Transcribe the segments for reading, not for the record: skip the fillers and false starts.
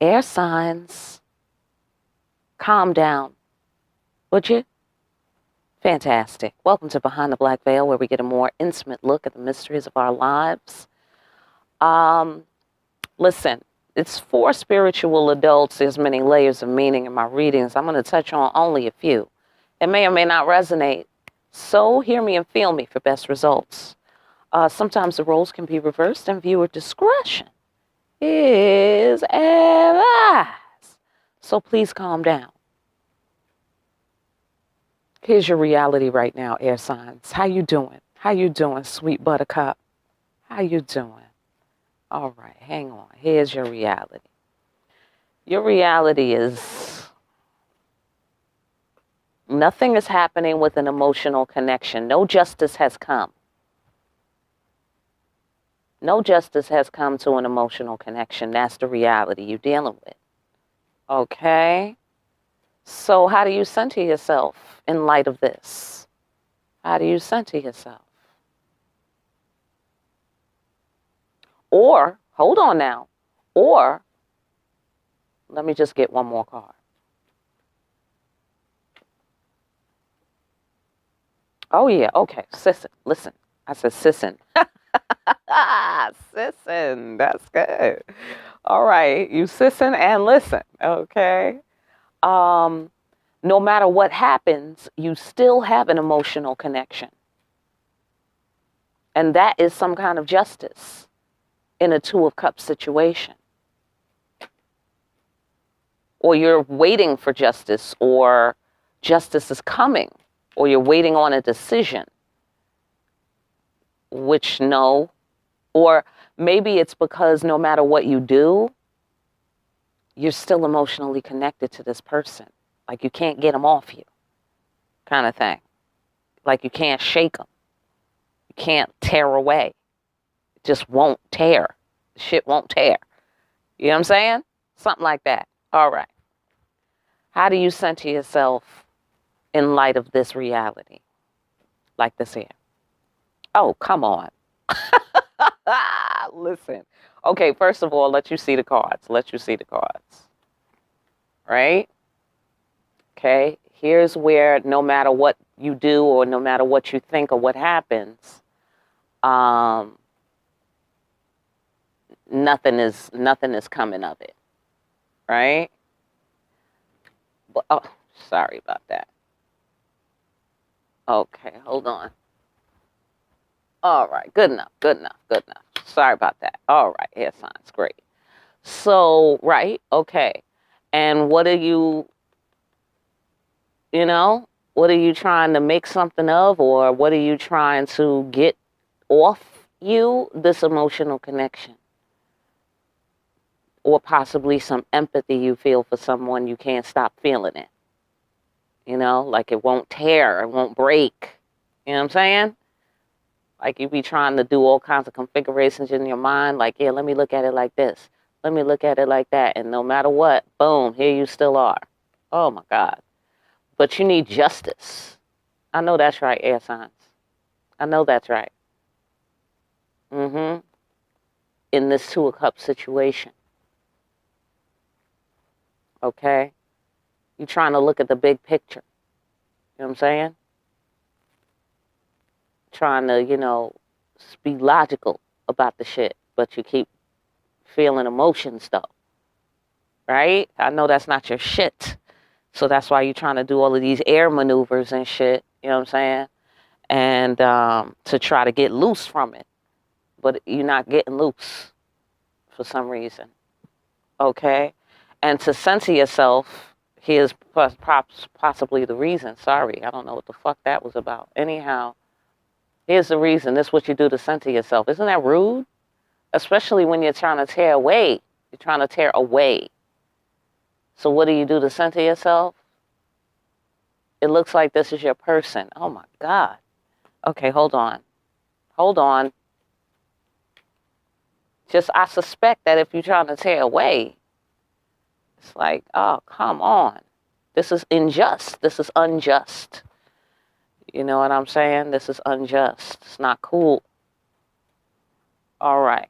Air signs, calm down, would you? Fantastic. Welcome to Behind the Black Veil, where we get a more intimate look at the mysteries of our lives. Listen, it's for spiritual adults. There's many layers of meaning in my readings. I'm going to touch on only a few. It may or may not resonate. So hear me and feel me for best results. Sometimes the roles can be reversed, and viewer discretion is advised. So please calm down. Here's your reality right now, air signs. How you doing? How you doing, sweet buttercup? How you doing? All right, hang on. Here's your reality. Your reality is nothing is happening with an emotional connection. No justice has come. No justice has come to an emotional connection. That's the reality you're dealing with. Okay? So how do you center yourself in light of this? How do you center yourself? Or, hold on now, or, let me just get one more card. Oh yeah, okay, sissin, listen. I said sissin. Sissin, that's good. All right, you sissin and listen, okay? No matter what happens, you still have an emotional connection. And that is some kind of justice in a Two of Cups situation. Or you're waiting for justice, or justice is coming, or you're waiting on a decision, which no. Or maybe it's because no matter what you do, you're still emotionally connected to this person. Like you can't get them off you, kind of thing. Like you can't shake them. You can't tear away. It just won't tear. Shit won't tear. You know what I'm saying? Something like that. All right. How do you center yourself in light of this reality? Like this here. Oh, come on. Listen. Okay, first of all, let you see the cards. Let you see the cards. Right? Okay, here's where no matter what you do or no matter what you think or what happens, nothing is coming of it. Right? But, oh, sorry about that. Okay, hold on. All right, good enough. Sorry about that. All right, air signs, great. So, right, okay. And what are you trying to make something of, or what are you trying to get off you? This emotional connection. Or possibly some empathy you feel for someone, you can't stop feeling it. You know, like it won't tear, it won't break. You know what I'm saying? Like you be trying to do all kinds of configurations in your mind. Like, yeah, let me look at it like this. Let me look at it like that. And no matter what, boom, here you still are. Oh, my God. But you need justice. I know that's right, air signs. I know that's right. In this Two of Cups situation. Okay? You're trying to look at the big picture. You know what I'm saying? Trying to, be logical about the shit, but you keep feeling emotions though. Right? I know that's not your shit. So that's why you're trying to do all of these air maneuvers and shit, you know what I'm saying? And to try to get loose from it. But you're not getting loose for some reason. Okay? And to center yourself, here's possibly the reason. Sorry, I don't know what the fuck that was about. Anyhow, here's the reason. This is what you do to center yourself. Isn't that rude? Especially when you're trying to tear away. You're trying to tear away. So what do you do to center yourself? It looks like this is your person. Oh, my God. Okay, hold on. Just, I suspect that if you're trying to tear away, it's like, oh, come on. This is unjust. You know what I'm saying? This is unjust. It's not cool. All right.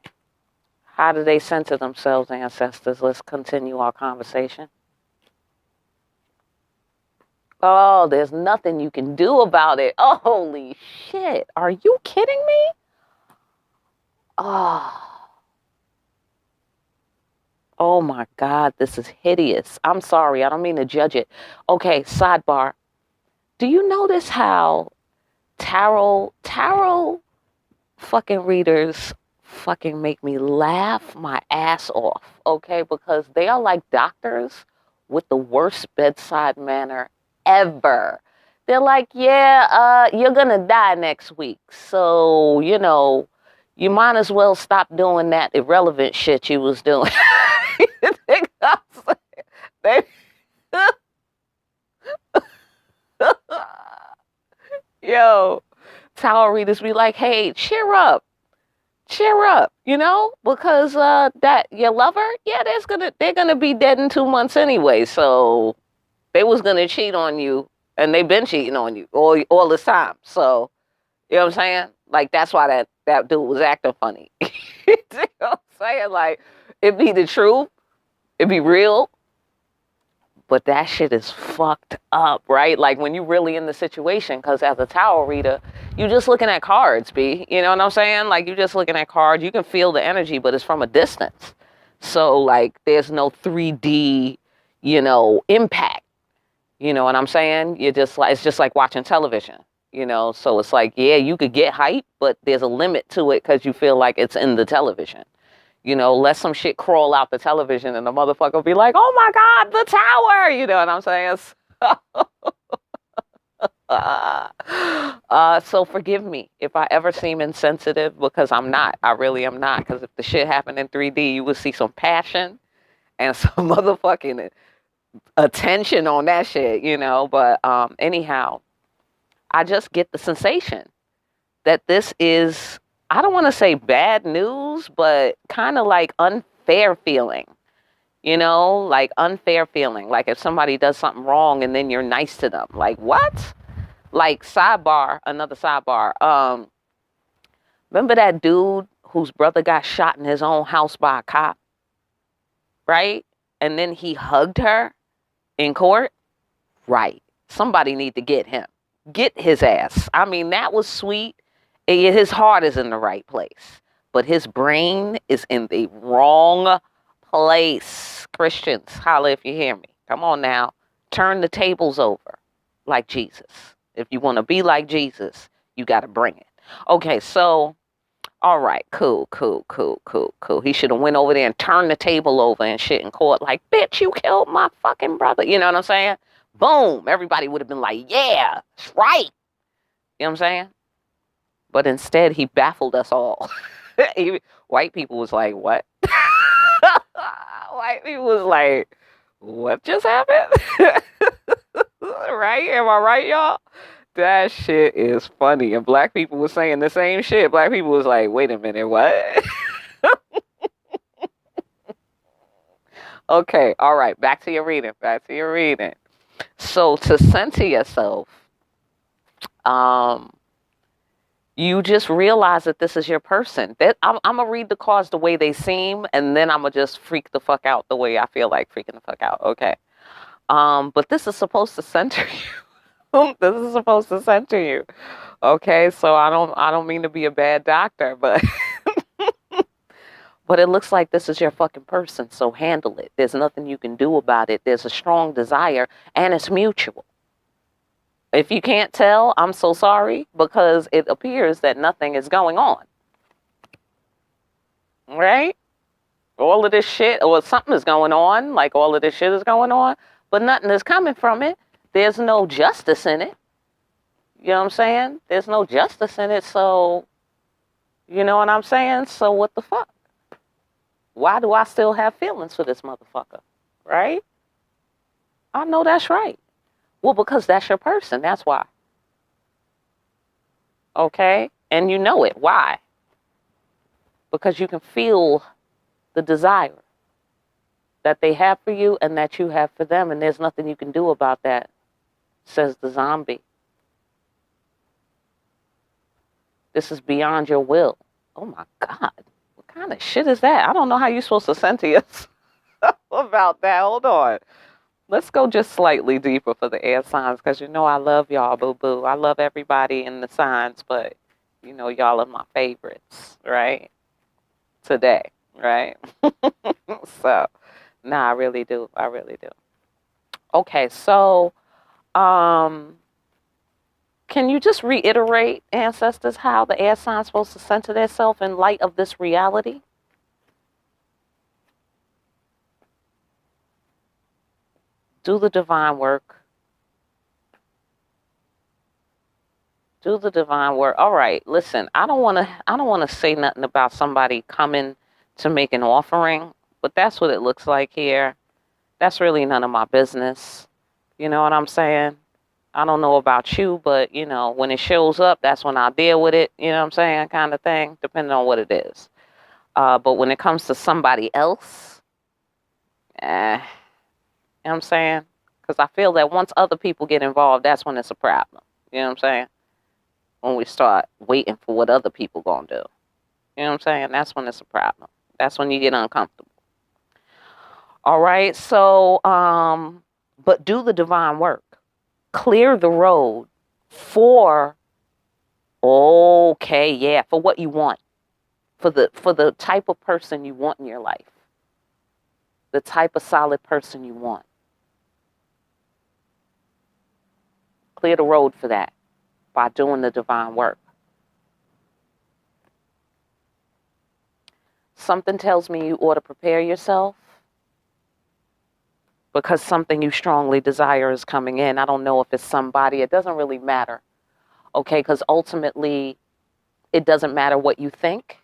How do they center themselves, ancestors? Let's continue our conversation. Oh, there's nothing you can do about it. Oh, holy shit. Are you kidding me? Oh my God, this is hideous. I'm sorry. I don't mean to judge it. Okay, sidebar. Do you notice how tarot fucking readers fucking make me laugh my ass off, okay? Because they are like doctors with the worst bedside manner ever. They're like, yeah, you're gonna die next week. So, you know, you might as well stop doing that irrelevant shit you was doing. they, yo, tarot readers be like, hey, cheer up, you know, because that your lover, yeah, they're gonna be dead in 2 months anyway. So they was gonna cheat on you, and they've been cheating on you all this time. So you know what I'm saying? Like that's why that dude was acting funny. You know what I'm saying? Like it be the truth, it be real. But that shit is fucked up, right? Like when you really in the situation, because as a tarot reader, you just looking at cards, B. You know what I'm saying? Like you just looking at cards. You can feel the energy, but it's from a distance. So like there's no 3D, you know, impact. You know what I'm saying? You're just like, it's just like watching television, you know? So it's like, yeah, you could get hype, but there's a limit to it because you feel like it's in the television. You know, let some shit crawl out the television and the motherfucker will be like, oh my God, the tower. You know what I'm saying? So forgive me if I ever seem insensitive, because I'm not. I really am not. Because if the shit happened in 3D, you would see some passion and some motherfucking attention on that shit, you know? But anyhow, I just get the sensation that this is, I don't want to say bad news, but kind of like unfair feeling, you know, like unfair feeling. Like if somebody does something wrong and then you're nice to them, like what? Like sidebar, another sidebar. Remember that dude whose brother got shot in his own house by a cop, right? And then he hugged her in court, right? Somebody need to get him, get his ass. I mean, that was sweet. His heart is in the right place, but his brain is in the wrong place. Christians, holla if you hear me. Come on now. Turn the tables over like Jesus. If you want to be like Jesus, you got to bring it. Okay, so, all right, cool. He should have went over there and turned the table over and shit in court like, bitch, you killed my fucking brother. You know what I'm saying? Boom. Everybody would have been like, yeah, that's right. You know what I'm saying? But instead, he baffled us all. White people was like, what? White people was like, what just happened? Right? Am I right, y'all? That shit is funny. And black people was saying the same shit. Black people was like, wait a minute, what? Okay, all right. Back to your reading. So to center yourself, you just realize that this is your person. That I'm gonna read the cards the way they seem, and then I'm gonna just freak the fuck out the way I feel like freaking the fuck out. Okay. But this is supposed to center you. This is supposed to center you. Okay. So I don't mean to be a bad doctor, but but it looks like this is your fucking person. So handle it. There's nothing you can do about it. There's a strong desire, and it's mutual. If you can't tell, I'm so sorry, because it appears that nothing is going on. Right? All of this shit, or something is going on, like all of this shit is going on, but nothing is coming from it. There's no justice in it. You know what I'm saying? There's no justice in it, so, you know what I'm saying? So what the fuck? Why do I still have feelings for this motherfucker? Right? I know that's right. Well, because that's your person. That's why. Okay? And you know it. Why? Because you can feel the desire that they have for you and that you have for them. And there's nothing you can do about that, says the zombie. This is beyond your will. Oh my God. What kind of shit is that? I don't know how you're supposed to center yourself about that. Hold on. Let's go just slightly deeper for the air signs, because you know I love y'all, boo-boo. I love everybody in the signs, but you know y'all are my favorites, right? Today, right? So, nah, I really do. I really do. Okay, so, can you just reiterate, ancestors, how the air signs supposed to center themselves in light of this reality? Do the divine work. Do the divine work. All right, listen, I don't want to say nothing about somebody coming to make an offering, but that's what it looks like here. That's really none of my business. You know what I'm saying? I don't know about you, but you know, when it shows up, that's when I deal with it, you know what I'm saying, kind of thing, depending on what it is. But when it comes to somebody else, you know what I'm saying? Because I feel that once other people get involved, that's when it's a problem. You know what I'm saying? When we start waiting for what other people gonna do. You know what I'm saying? That's when it's a problem. That's when you get uncomfortable. All right, so, but do the divine work. Clear the road for, okay, yeah, for what you want. For the type of person you want in your life. The type of solid person you want. Clear the road for that by doing the divine work. Something tells me you ought to prepare yourself because something you strongly desire is coming in. I don't know if it's somebody. It doesn't really matter. Okay, because ultimately, it doesn't matter what you think.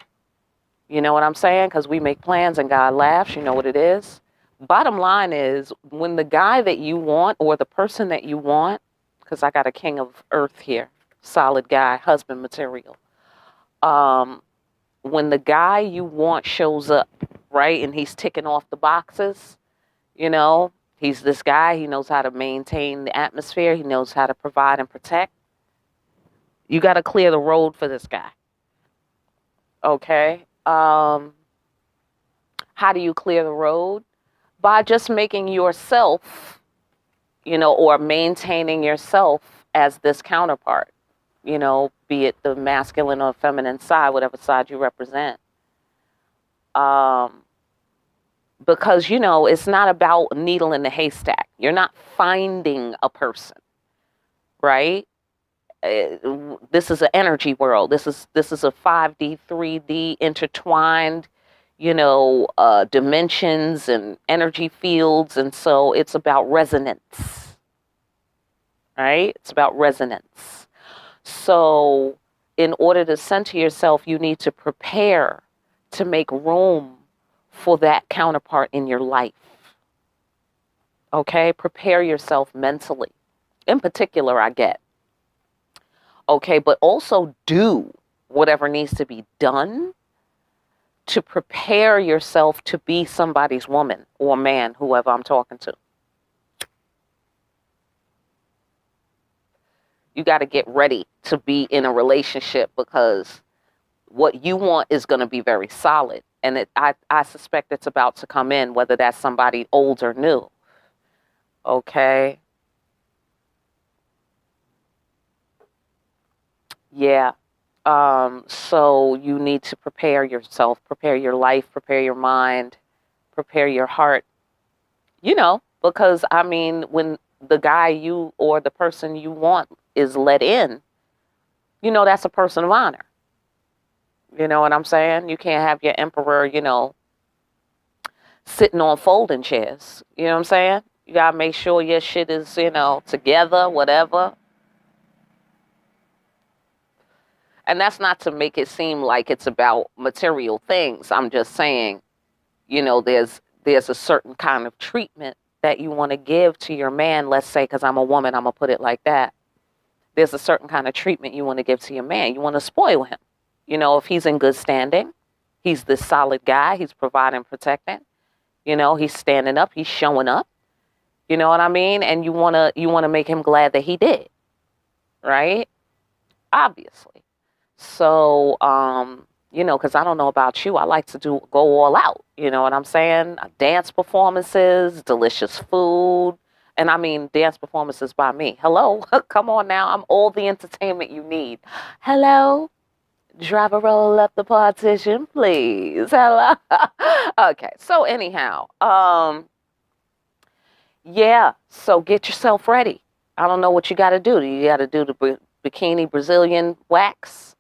You know what I'm saying? Because we make plans and God laughs. You know what it is? Bottom line is, when the guy that you want or the person that you want, because I got a king of earth here, solid guy, husband material. When the guy you want shows up, right, and he's ticking off the boxes, you know, he's this guy, he knows how to maintain the atmosphere, he knows how to provide and protect. You got to clear the road for this guy. Okay? How do you clear the road? By just making yourself, you know, or maintaining yourself as this counterpart. You know, be it the masculine or feminine side, whatever side you represent. Because, you know, it's not about a needle in the haystack. You're not finding a person, right? This is an energy world. This is a 5D, 3D intertwined, you know, dimensions and energy fields. And so it's about resonance, right? It's about resonance. So in order to center yourself, you need to prepare to make room for that counterpart in your life. Okay? Prepare yourself mentally. In particular, I get. Okay, but also do whatever needs to be done to prepare yourself to be somebody's woman or man, whoever I'm talking to. You got to get ready to be in a relationship, because what you want is going to be very solid. And I suspect it's about to come in, whether that's somebody old or new. Okay. Yeah. So you need to prepare yourself, prepare your life, prepare your mind, prepare your heart. You know, because I mean, when the guy you or the person you want is let in, you know, that's a person of honor. You know what I'm saying? You can't have your emperor, you know, sitting on folding chairs. You know what I'm saying? You got to make sure your shit is, you know, together, whatever. And that's not to make it seem like it's about material things. I'm just saying, you know, there's a certain kind of treatment that you want to give to your man. Let's say, because I'm a woman, I'm going to put it like that. There's a certain kind of treatment you want to give to your man. You want to spoil him. You know, if he's in good standing, he's this solid guy, he's providing, protecting, you know, he's standing up, he's showing up, you know what I mean? And you want to make him glad that he did, right? Obviously. So, you know, because I don't know about you, I like to go all out. You know what I'm saying? Dance performances, delicious food. And I mean, dance performances by me. Hello, come on now. I'm all the entertainment you need. Hello, drive a roll up the partition, please. Hello. Okay, so anyhow, yeah, so get yourself ready. I don't know what you got to do. You got to do the bikini Brazilian wax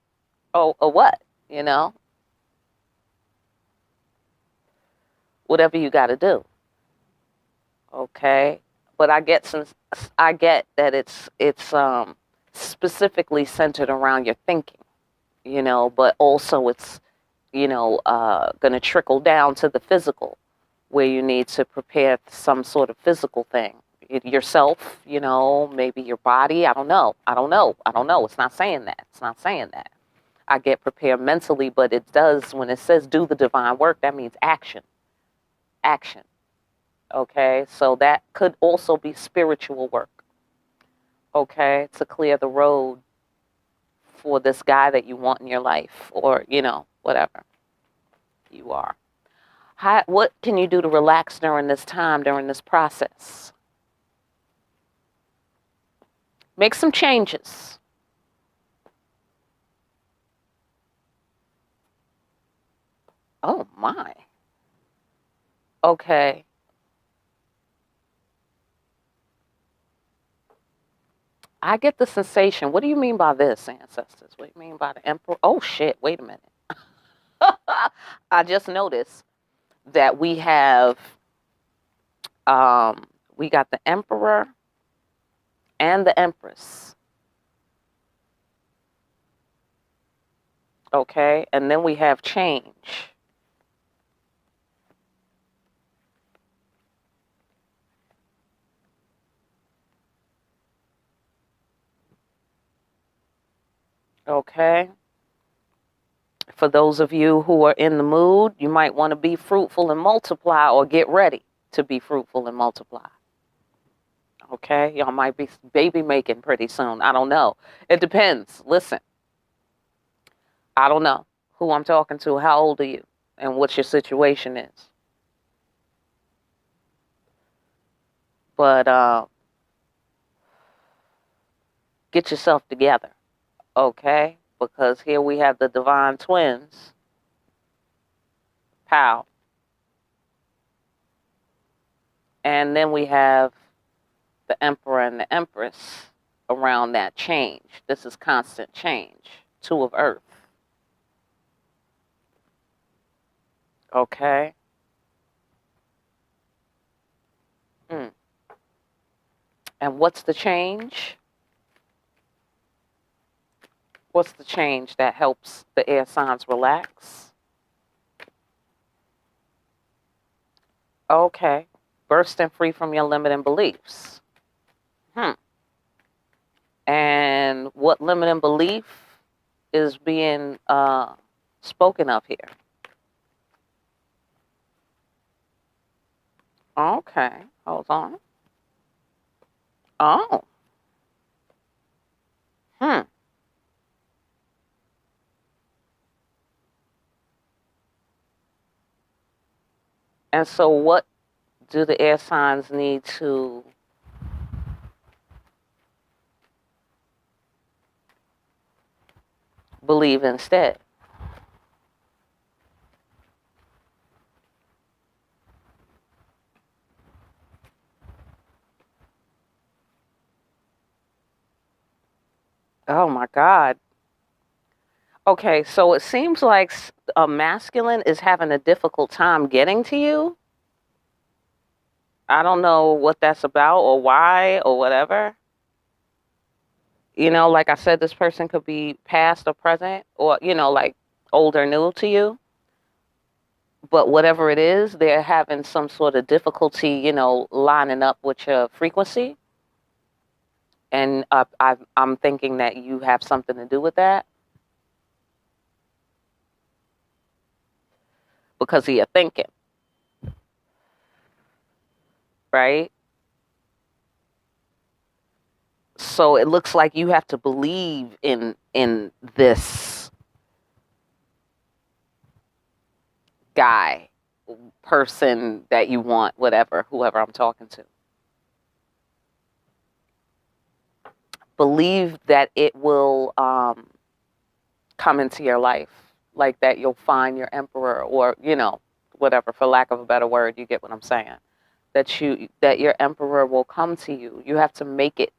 or what, you know? Whatever you got to do. Okay? But I get that it's specifically centered around your thinking, you know, but also it's, you know, going to trickle down to the physical where you need to prepare some sort of physical thing. Yourself, you know, maybe your body. I don't know. I don't know. I don't know. It's not saying that. It's not saying that. I get prepared mentally, but it does, when it says do the divine work, that means action. Action. Okay? So that could also be spiritual work. Okay? To clear the road for this guy that you want in your life or, you know, whatever you are. What can you do to relax during this time, during this process? Make some changes. Oh, my. Okay. I get the sensation. What do you mean by this, ancestors? What do you mean by the emperor? Oh, shit. Wait a minute. I just noticed that um, we got the emperor and the empress. Okay. And then we have change. Okay. For those of you who are in the mood, you might want to be fruitful and multiply or get ready to be fruitful and multiply. Okay? Y'all might be baby making pretty soon. I don't know. It depends. Listen, I don't know who I'm talking to. How old are you? And what your situation is. But get yourself together. Okay? Because here we have the divine twins. Pow. And then we have the emperor and the empress around that change. This is constant change. Two of earth. Okay? Mm. And what's the change? What's the change that helps the air signs relax? Okay. Bursting free from your limiting beliefs. And what limiting belief is being spoken of here? Okay. Hold on. Oh. And so what do the air signs need to believe instead? Oh my God. Okay, so it seems like a masculine is having a difficult time getting to you. I don't know what that's about or why or whatever. You know, like I said, this person could be past or present or, you know, like old or new to you. But whatever it is, they're having some sort of difficulty, you know, lining up with your frequency. And I'm thinking that you have something to do with that because of your thinking, right? So it looks like you have to believe in this guy, person that you want, whatever, whoever I'm talking to. Believe that it will come into your life, like that you'll find your emperor, or, you know, whatever, for lack of a better word, you get what I'm saying. That your emperor will come to you. You have to make it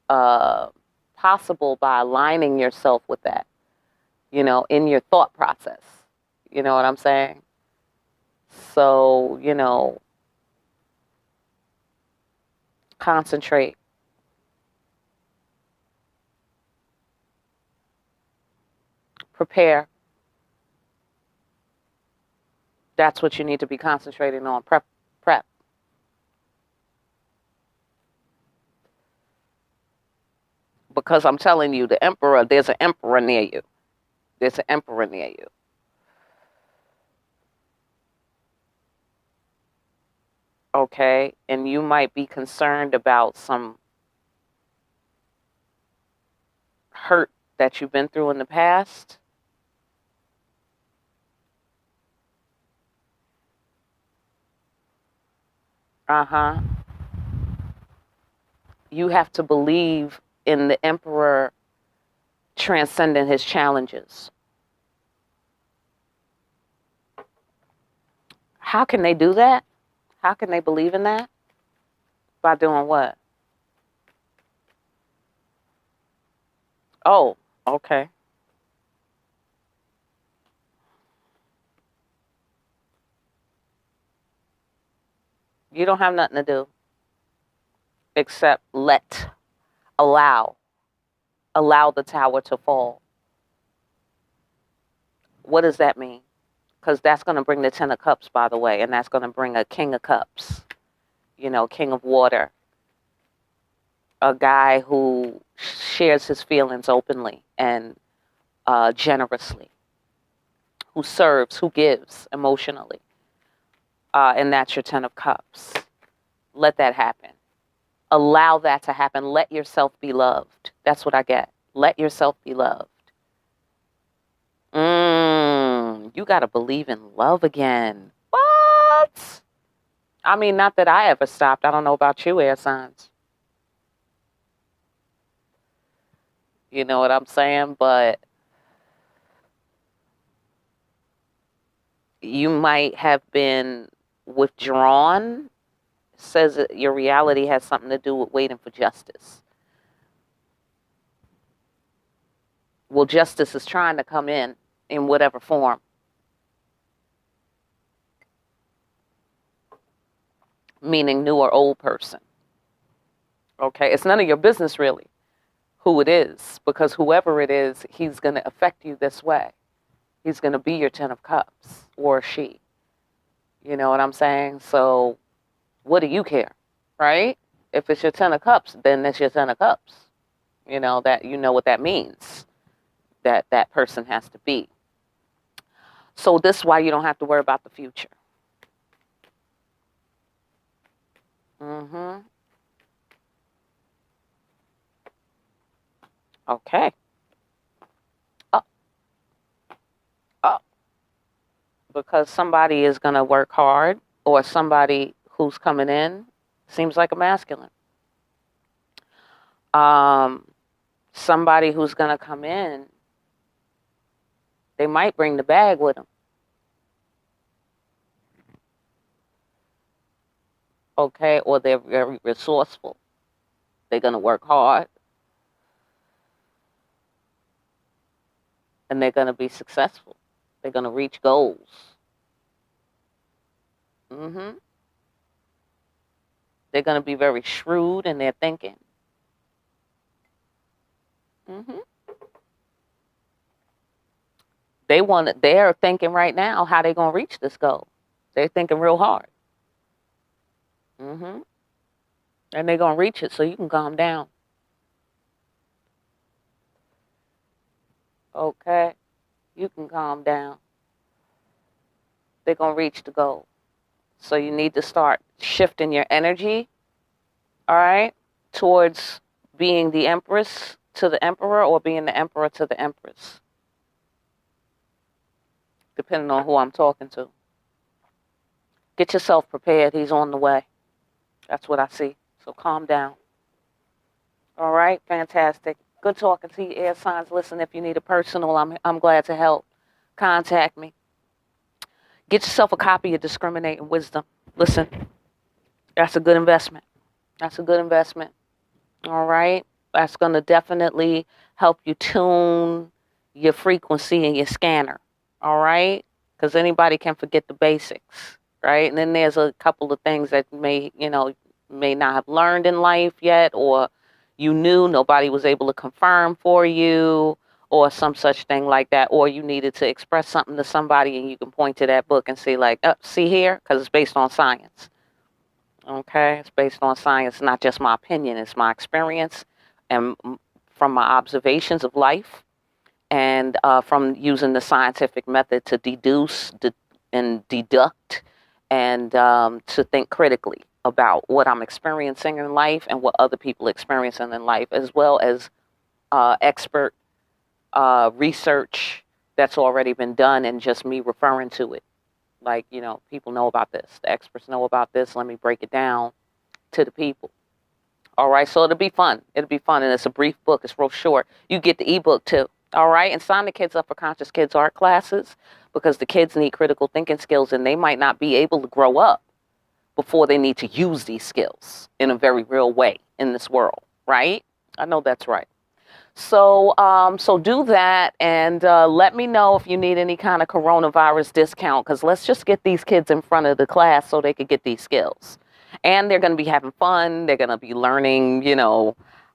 possible by aligning yourself with that, you know, in your thought process. You know what I'm saying? So, you know, concentrate. Prepare. That's what you need to be concentrating on. Prep. Because I'm telling you, the emperor, there's an emperor near you. There's an emperor near you. Okay? And you might be concerned about some hurt that you've been through in the past. Uh-huh. You have to believe in the emperor transcending his challenges. How can they do that? How can they believe in that? By doing what? Oh, okay. You don't have nothing to do except allow the tower to fall. What does that mean? Because that's going to bring the 10 of cups, by the way, and that's going to bring a king of cups, you know, king of water, a guy who shares his feelings openly and generously, who serves, who gives emotionally, and that's your 10 of cups. Let that happen. Allow that to happen. Let yourself be loved. That's what I get. Let yourself be loved. You got to believe in love again. What? I mean, not that I ever stopped. I don't know about you, air signs. You know what I'm saying? But you might have been withdrawn. It says that your reality has something to do with waiting for justice. Well, justice is trying to come in whatever form. Meaning new or old person. Okay, it's none of your business really who it is, because whoever it is, he's going to affect you this way. He's going to be your 10 of cups, or she. You know what I'm saying? So what do you care, right? If it's your 10 of cups, then it's your 10 of cups. You know, that, you know what that means, that that person has to be. So this is why you don't have to worry about the future. Okay. Up. Because somebody is going to work hard, or somebody who's coming in seems like a masculine. Somebody who's going to come in, they might bring the bag with them. Okay, or they're very resourceful. They're going to work hard. And they're going to be successful. They're going to reach goals. They're going to be very shrewd in their thinking. They're thinking right now how they're going to reach this goal. They're thinking real hard. And they're going to reach it, so you can calm down. Okay? You can calm down. They're going to reach the goal. So you need to start shifting your energy, all right, towards being the empress to the emperor, or being the emperor to the empress. depending on who I'm talking to. Get yourself prepared. He's on the way. That's what I see. So calm down. All right, fantastic. Good talking to you, air signs. Listen, if you need a personal, I'm glad to help. Contact me. Get yourself a copy of Discriminating Wisdom. Listen, that's a good investment. That's a good investment. All right, that's going to definitely help you tune your frequency and your scanner. All right, because anybody can forget the basics, right? And then there's a couple of things that may not have learned in life yet, or you knew nobody was able to confirm for you, or some such thing like that, or you needed to express something to somebody and you can point to that book and say like, see here, because it's based on science. Okay, it's based on science, not just my opinion, it's my experience and from my observations of life, and from using the scientific method to deduce and deduct and to think critically about what I'm experiencing in life and what other people are experiencing in life, as well as expert research that's already been done and just me referring to it. Like, people know about this. The experts know about this. Let me break it down to the people. All right, so it'll be fun. It'll be fun, and it's a brief book. It's real short. You get the ebook, too. All right, and sign the kids up for Conscious Kids art classes, because the kids need critical thinking skills, and they might not be able to grow up before they need to use these skills in a very real way in this world, right? I know that's right. So do that, and let me know if you need any kind of coronavirus discount, because let's just get these kids in front of the class so they could get these skills. And they're going to be having fun. They're going to be learning,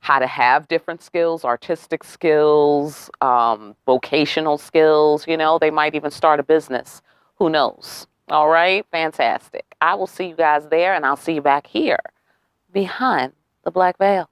how to have different skills, artistic skills, vocational skills. They might even start a business. Who knows? All right, fantastic. I will see you guys there, and I'll see you back here behind the black veil.